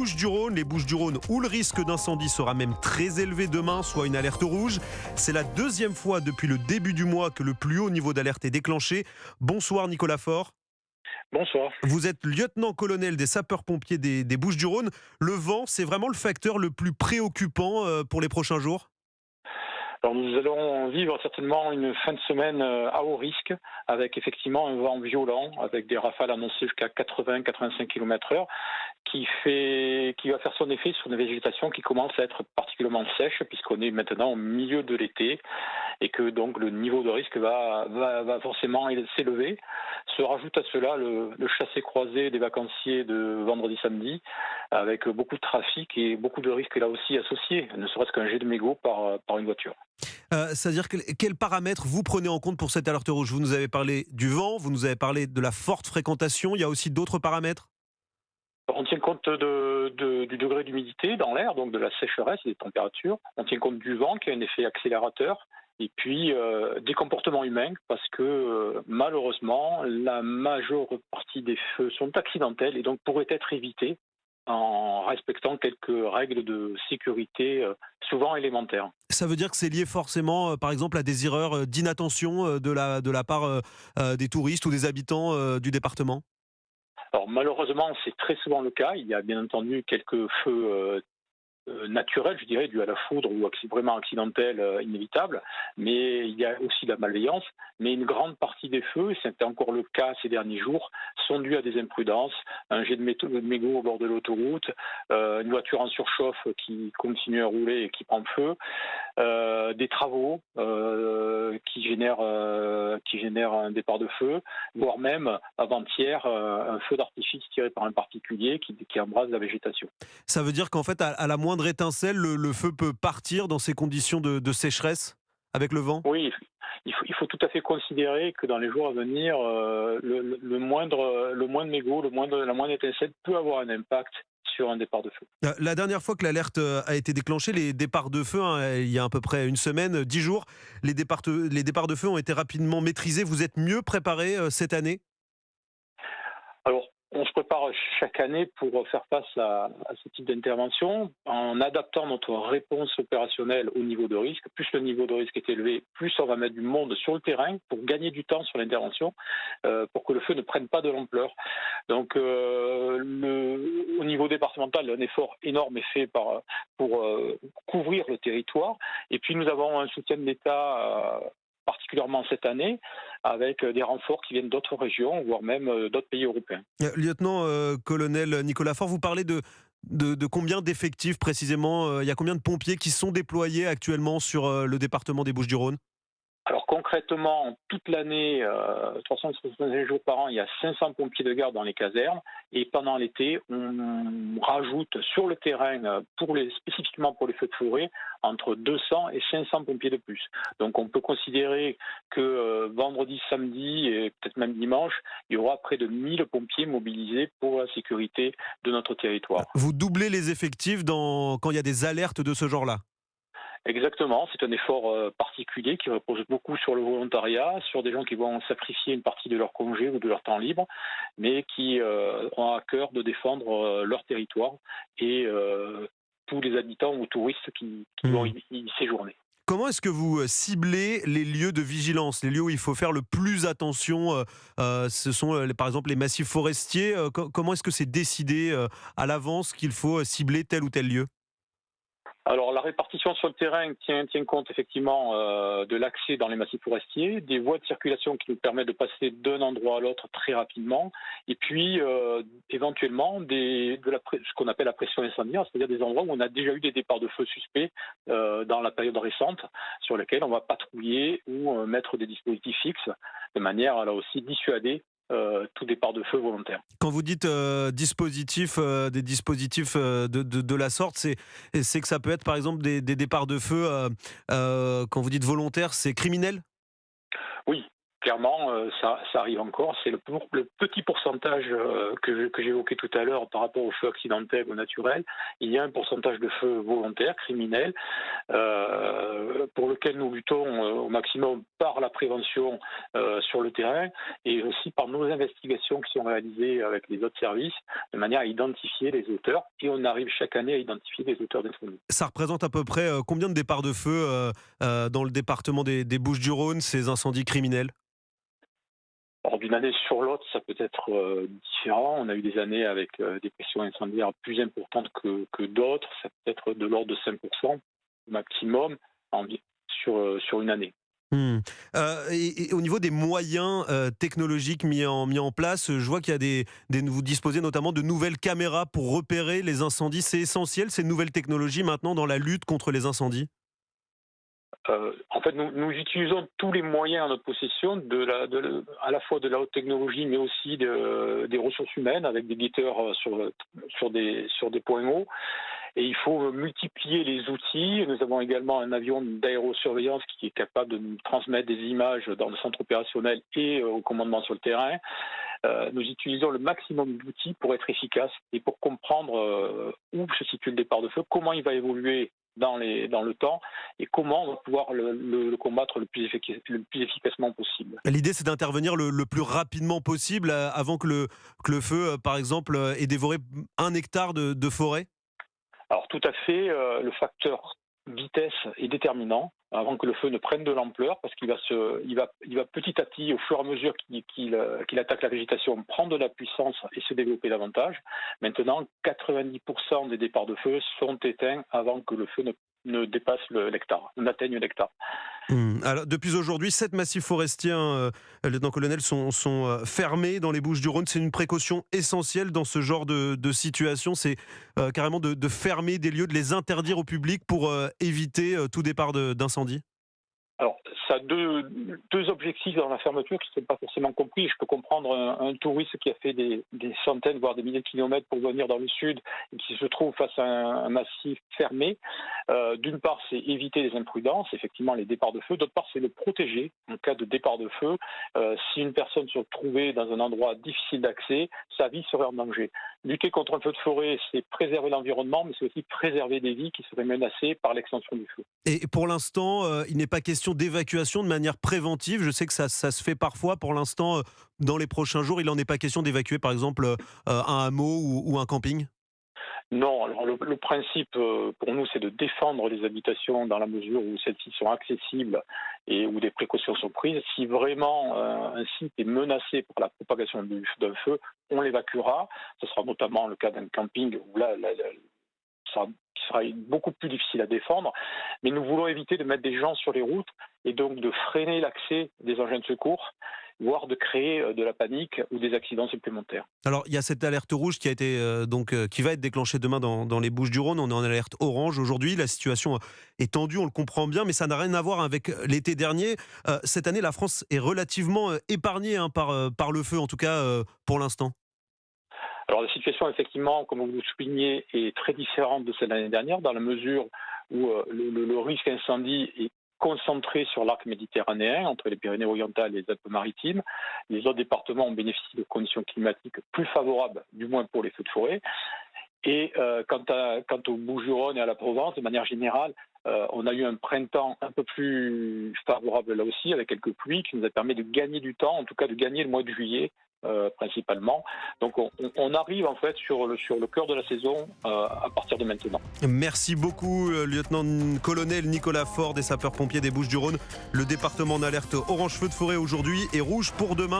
Bouches-du-Rhône, les Bouches-du-Rhône où le risque d'incendie sera même très élevé demain, soit une alerte rouge. C'est la deuxième fois depuis le début du mois que le plus haut niveau d'alerte est déclenché. Bonsoir Nicolas Faure. Bonsoir. Vous êtes lieutenant-colonel des sapeurs-pompiers des Bouches-du-Rhône. Le vent, c'est vraiment le facteur le plus préoccupant pour les prochains jours? Alors nous allons vivre certainement une fin de semaine à haut risque, avec effectivement un vent violent, avec des rafales annoncées jusqu'à 80-85 km/h, qui va faire son effet sur une végétation qui commence à être particulièrement sèche, puisqu'on est maintenant au milieu de l'été, et que donc le niveau de risque va forcément s'élever. Se rajoute à cela le chassé-croisé des vacanciers de vendredi-samedi, avec beaucoup de trafic et beaucoup de risques là aussi associés, ne serait-ce qu'un jet de mégot par une voiture. C'est-à-dire quels paramètres vous prenez en compte pour cette alerte rouge? Vous nous avez parlé du vent, vous nous avez parlé de la forte fréquentation, il y a aussi d'autres paramètres? On tient compte du degré d'humidité dans l'air, donc de la sécheresse et des températures. On tient compte du vent qui a un effet accélérateur. Et puis des comportements humains, parce que malheureusement, la majeure partie des feux sont accidentels et donc pourraient être évités en respectant quelques règles de sécurité souvent élémentaires. Ça veut dire que c'est lié forcément, par exemple, à des erreurs d'inattention de la part des touristes ou des habitants du département? Alors malheureusement, c'est très souvent le cas. Il y a bien entendu quelques feux naturel, je dirais, dû à la foudre ou vraiment accidentel, inévitable, mais il y a aussi de la malveillance. Mais une grande partie des feux, et c'était encore le cas ces derniers jours, sont dus à des imprudences, un jet de mégot au bord de l'autoroute, une voiture en surchauffe qui continue à rouler et qui prend feu, des travaux qui génèrent un départ de feu, voire même avant-hier un feu d'artifice tiré par un particulier qui embrase la végétation. Ça veut dire qu'en fait, à la moindre étincelle, le feu peut partir dans ces conditions de sécheresse avec le vent? Oui, il faut tout à fait considérer que dans les jours à venir, le moindre mégot, la moindre étincelle peut avoir un impact sur un départ de feu. La dernière fois que l'alerte a été déclenchée, les départs de feu, hein, il y a à peu près une semaine, 10 jours, les départs de feu ont été rapidement maîtrisés. Vous êtes mieux préparé cette année? Alors, on se prépare chaque année pour faire face à ce type d'intervention en adaptant notre réponse opérationnelle au niveau de risque. Plus le niveau de risque est élevé, plus on va mettre du monde sur le terrain pour gagner du temps sur l'intervention, pour que le feu ne prenne pas de l'ampleur. Donc, au niveau départemental, un effort énorme est fait pour couvrir le territoire. Et puis, nous avons un soutien de l'État particulièrement cette année, avec des renforts qui viennent d'autres régions, voire même d'autres pays européens. Lieutenant-colonel Nicolas Faure, vous parlez de combien d'effectifs précisément? Il y a combien de pompiers qui sont déployés actuellement sur le département des Bouches-du-Rhône? Alors concrètement, toute l'année, 365 jours par an, il y a 500 pompiers de garde dans les casernes. Et pendant l'été, on rajoute sur le terrain, spécifiquement pour les feux de forêt, entre 200 et 500 pompiers de plus. Donc on peut considérer que vendredi, samedi et peut-être même dimanche, il y aura près de 1000 pompiers mobilisés pour la sécurité de notre territoire. Vous doublez les effectifs quand il y a des alertes de ce genre-là? Exactement, c'est un effort particulier qui repose beaucoup sur le volontariat, sur des gens qui vont sacrifier une partie de leur congé ou de leur temps libre, mais qui ont à cœur de défendre leur territoire et tous les habitants ou touristes qui vont Hmm. y séjourner. Comment est-ce que vous ciblez les lieux de vigilance, les lieux où il faut faire le plus attention? Ce sont par exemple les massifs forestiers. Comment est-ce que c'est décidé à l'avance qu'il faut cibler tel ou tel lieu? Alors la répartition sur le terrain tient compte effectivement de l'accès dans les massifs forestiers, des voies de circulation qui nous permettent de passer d'un endroit à l'autre très rapidement, et puis éventuellement ce qu'on appelle la pression incendiaire, c'est-à-dire des endroits où on a déjà eu des départs de feu suspects dans la période récente, sur lesquels on va patrouiller ou mettre des dispositifs fixes, de manière à là aussi dissuader tout départ de feu volontaire. Quand vous dites des dispositifs de la sorte, c'est que ça peut être par exemple des départs de feu, quand vous dites volontaire, c'est criminel? Oui. clairement, ça arrive encore. C'est le petit pourcentage que j'évoquais tout à l'heure par rapport aux feux accidentels ou naturels. Il y a un pourcentage de feux volontaires, criminels, pour lequel nous luttons au maximum par la prévention sur le terrain et aussi par nos investigations qui sont réalisées avec les autres services de manière à identifier les auteurs. Et on arrive chaque année à identifier les auteurs d'incendies. Ça représente à peu près combien de départs de feu dans le département des Bouches-du-Rhône, ces incendies criminels? Alors d'une année sur l'autre, ça peut être différent. On a eu des années avec des pressions incendiaires plus importantes que d'autres. Ça peut être de l'ordre de 5% maximum sur une année. Et au niveau des moyens technologiques mis en place, je vois qu'il y a vous disposez notamment de nouvelles caméras pour repérer les incendies. C'est essentiel, ces nouvelles technologies maintenant dans la lutte contre les incendies? En fait, nous utilisons tous les moyens à notre possession, à la fois de la haute technologie, mais aussi des ressources humaines, avec des guetteurs sur des points hauts. Et il faut multiplier les outils. Nous avons également un avion d'aérosurveillance qui est capable de nous transmettre des images dans le centre opérationnel et au commandement sur le terrain. Nous utilisons le maximum d'outils pour être efficaces et pour comprendre où se situe le départ de feu, comment il va évoluer dans le temps et comment on va pouvoir le combattre le plus efficacement possible. L'idée, c'est d'intervenir le plus rapidement possible avant que le feu, par exemple, ait dévoré 1 hectare de forêt? Alors tout à fait, le facteur vitesse est déterminant avant que le feu ne prenne de l'ampleur, parce qu'il va petit à petit, au fur et à mesure qu'il attaque la végétation, prendre de la puissance et se développer davantage. Maintenant, 90% des départs de feu sont éteints avant que le feu ne dépasse l'hectare, n'atteigne l'hectare. Alors, depuis aujourd'hui, 7 massifs forestiers, lieutenant-colonel, sont fermés dans les Bouches-du-Rhône. C'est une précaution essentielle dans ce genre de situation. C'est carrément de fermer des lieux, de les interdire au public pour éviter tout départ d'incendie. Alors, ça a deux objectifs dans la fermeture qui ne sont pas forcément compris. Je peux comprendre un touriste qui a fait des centaines, voire des milliers de kilomètres pour venir dans le sud et qui se trouve face à un massif fermé. D'une part, c'est éviter les imprudences, effectivement les départs de feu. D'autre part, c'est le protéger en cas de départ de feu. Si une personne se trouvait dans un endroit difficile d'accès, sa vie serait en danger. Lutter contre un feu de forêt, c'est préserver l'environnement, mais c'est aussi préserver des vies qui seraient menacées par l'extension du feu. Et pour l'instant, il n'est pas question d'évacuation de manière préventive. Je sais que ça se fait parfois. Pour l'instant, dans les prochains jours, il n'en est pas question d'évacuer, par exemple, un hameau ou un camping? Non, alors le principe pour nous, c'est de défendre les habitations dans la mesure où celles-ci sont accessibles et où des précautions sont prises. Si vraiment un site est menacé par la propagation d'un feu, on l'évacuera. Ce sera notamment le cas d'un camping où là qui sera beaucoup plus difficile à défendre. Mais nous voulons éviter de mettre des gens sur les routes et donc de freiner l'accès des engins de secours, voire de créer de la panique ou des accidents supplémentaires. Alors, il y a cette alerte rouge qui a été qui va être déclenchée demain dans les Bouches-du-Rhône. On est en alerte orange aujourd'hui. La situation est tendue, on le comprend bien, mais ça n'a rien à voir avec l'été dernier. Cette année, la France est relativement épargnée par le feu, en tout cas pour l'instant. Alors la situation, effectivement, comme vous le soulignez, est très différente de celle de l'année dernière, dans la mesure où le risque incendie est concentré sur l'arc méditerranéen, entre les Pyrénées-Orientales et les Alpes-Maritimes. Les autres départements ont bénéficié de conditions climatiques plus favorables, du moins pour les feux de forêt. Et quant aux Bouches-du-Rhône et à la Provence, de manière générale, on a eu un printemps un peu plus favorable là aussi, avec quelques pluies, qui nous a permis de gagner du temps, en tout cas de gagner le mois de juillet, principalement. Donc on arrive en fait sur le cœur de la saison à partir de maintenant. Merci beaucoup, lieutenant-colonel Nicolas Faure des sapeurs-pompiers des Bouches-du-Rhône. Le département en alerte orange feu de forêt aujourd'hui et rouge pour demain.